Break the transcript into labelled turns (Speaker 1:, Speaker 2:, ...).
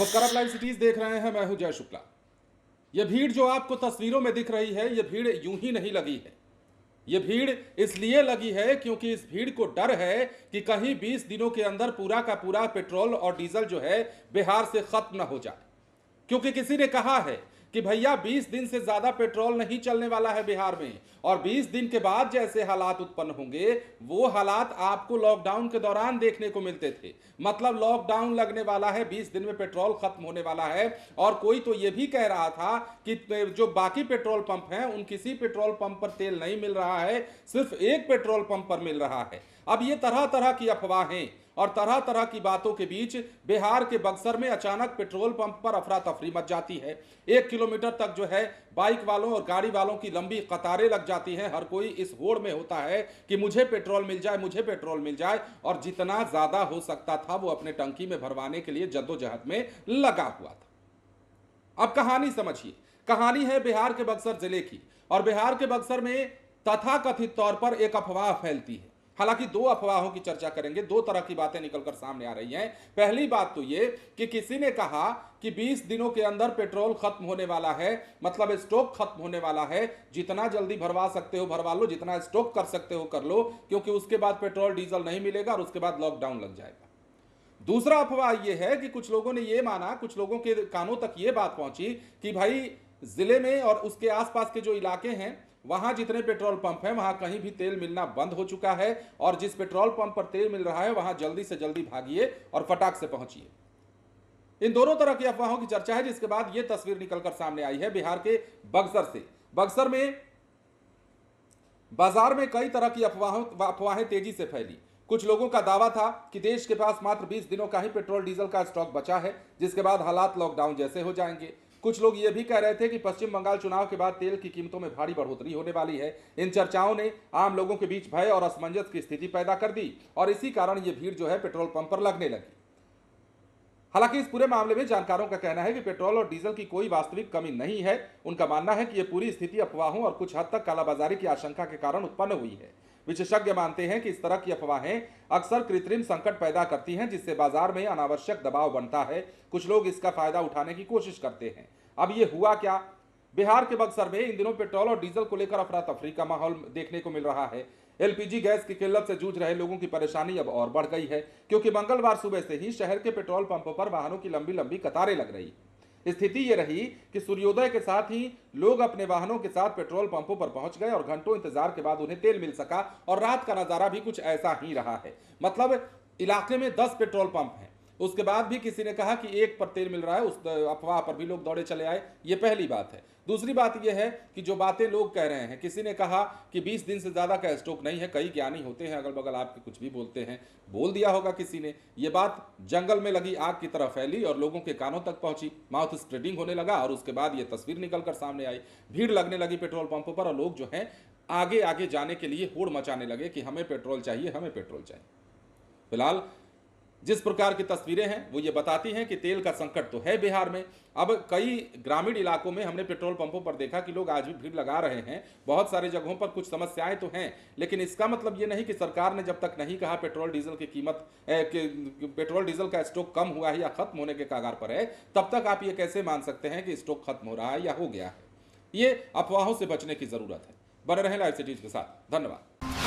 Speaker 1: नमस्कार, आप live cities देख रहे हैं। मैं हूं जय शुक्ला। यह भीड़ जो आपको तस्वीरों में दिख रही है, यह भीड़ यूं ही नहीं लगी है। यह भीड़ इसलिए लगी है क्योंकि इस भीड़ को डर है कि कहीं 20 दिनों के अंदर पूरा का पूरा पेट्रोल और डीजल जो है बिहार से खत्म न हो जाए। क्योंकि किसी ने कहा है कि भैया 20 दिन से ज्यादा पेट्रोल नहीं चलने वाला है बिहार में, और 20 दिन के बाद जैसे हालात उत्पन्न होंगे वो हालात आपको लॉकडाउन के दौरान देखने को मिलते थे। मतलब लॉकडाउन लगने वाला है, 20 दिन में पेट्रोल खत्म होने वाला है। और कोई तो ये भी कह रहा था कि जो बाकी पेट्रोल पंप हैं उन किसी पेट्रोल पंप पर तेल नहीं मिल रहा है, सिर्फ एक पेट्रोल पंप पर मिल रहा है। अब ये तरह तरह की अफवाहें और तरह तरह की बातों के बीच बिहार के बक्सर में अचानक पेट्रोल पंप पर अफरा तफरी मच जाती है। 1 किलोमीटर तक जो है बाइक वालों और गाड़ी वालों की लंबी कतारें लग जाती हैं। हर कोई इस होड़ में होता है कि मुझे पेट्रोल मिल जाए, मुझे पेट्रोल मिल जाए, और जितना ज्यादा हो सकता था वो अपने टंकी में भरवाने के लिए जद्दोजहद में लगा हुआ था। अब कहानी समझिए। कहानी है बिहार के बक्सर जिले की, और बिहार के बक्सर में तथाकथित तौर पर एक अफवाह फैलती है। हालांकि दो अफवाहों की चर्चा करेंगे, दो तरह की बातें निकलकर सामने आ रही हैं। पहली बात तो ये कि किसी ने कहा कि 20 दिनों के अंदर पेट्रोल खत्म होने वाला है, मतलब स्टॉक खत्म होने वाला है। जितना जल्दी भरवा सकते हो भरवा लो, जितना स्टॉक कर सकते हो कर लो, क्योंकि उसके बाद पेट्रोल डीजल नहीं मिलेगा और उसके बाद लॉकडाउन लग जाएगा। दूसरा अफवाह यह है कि कुछ लोगों ने यह माना, कुछ लोगों के कानों तक यह बात पहुंची कि भाई जिले में और उसके आसपास के जो इलाके हैं वहां जितने पेट्रोल पंप हैं वहां कहीं भी तेल मिलना बंद हो चुका है, और जिस पेट्रोल पंप पर तेल मिल रहा है वहां जल्दी से जल्दी भागिए और फटाक से पहुंचिए। इन दोनों तरह की अफवाहों की चर्चा है, जिसके बाद यह तस्वीर निकलकर सामने आई है बिहार के बक्सर से। बक्सर में बाजार में कई तरह की अफवाहें तेजी से फैली। कुछ लोगों का दावा था कि देश के पास मात्र 20 दिनों का ही पेट्रोल डीजल का स्टॉक बचा है, जिसके बाद हालात लॉकडाउन जैसे हो जाएंगे। कुछ लोग ये भी कह रहे थे कि पश्चिम बंगाल चुनाव के बाद तेल की कीमतों में भारी बढ़ोतरी होने वाली है। इन चर्चाओं ने आम लोगों के बीच भय और असमंजस की स्थिति पैदा कर दी, और इसी कारण ये भीड़ जो है पेट्रोल पंप पर लगने लगी। हालांकि इस पूरे मामले में जानकारों का कहना है कि पेट्रोल और डीजल की कोई वास्तविक कमी नहीं है। उनका मानना है कि यह पूरी स्थिति अफवाहों और कुछ हद तक कालाबाजारी की आशंका के कारण उत्पन्न हुई है। विशेषज्ञ मानते हैं कि इस तरह की अफवाहें अक्सर कृत्रिम संकट पैदा करती हैं, जिससे बाजार में अनावश्यक दबाव बनता है। कुछ लोग इसका फायदा उठाने की कोशिश करते हैं। अब ये हुआ क्या? बिहार के बक्सर में इन दिनों पेट्रोल और डीजल को लेकर अफरा तफरी का माहौल देखने को मिल रहा है। एलपीजी गैस की किल्लत से जूझ रहे लोगों की परेशानी अब और बढ़ गई है, क्योंकि मंगलवार सुबह से ही शहर के पेट्रोल पंपों पर वाहनों की लंबी लंबी कतारें लग रही। स्थिति ये रही कि सूर्योदय के साथ ही लोग अपने वाहनों के साथ पेट्रोल पंपों पर पहुंच गए, और घंटों इंतजार के बाद उन्हें तेल मिल सका। और रात का नजारा भी कुछ ऐसा ही रहा है। मतलब इलाके में 10 पेट्रोल पंप हैं, उसके बाद भी किसी ने कहा कि एक पर तेल मिल रहा है, उस अफवाह पर भी लोग दौड़े चले आए। ये पहली बात है। दूसरी बात यह है कि जो बातें लोग कह रहे हैं, किसी ने कहा कि 20 दिन से ज्यादा का स्टॉक नहीं है। कई ज्ञानी होते हैं अगल बगल आपके, कुछ भी बोलते हैं। बोल दिया होगा किसी ने, यह बात जंगल में लगी आग की तरह फैली और लोगों के कानों तक पहुंची। माउथ स्प्रेडिंग होने लगा, और उसके बाद यह तस्वीर निकलकर सामने आई। भीड़ लगने लगी पेट्रोल पंपों पर, और लोग जो है आगे आगे जाने के लिए होड़ मचाने लगे कि हमें पेट्रोल चाहिए, हमें पेट्रोल चाहिए। फिलहाल जिस प्रकार की तस्वीरें हैं वो ये बताती हैं कि तेल का संकट तो है बिहार में। अब कई ग्रामीण इलाकों में हमने पेट्रोल पंपों पर देखा कि लोग आज भी भीड़ लगा रहे हैं। बहुत सारे जगहों पर कुछ समस्याएं तो हैं, लेकिन इसका मतलब ये नहीं कि सरकार ने जब तक नहीं कहा पेट्रोल डीजल की कीमत पेट्रोल डीजल का स्टॉक कम हुआ है या खत्म होने के कगार पर है, तब तक आप ये कैसे मान सकते हैं कि स्टॉक खत्म हो रहा है या हो गया है। ये अफवाहों से बचने की जरूरत है। बने रहें लाइव सिटीज के साथ। धन्यवाद।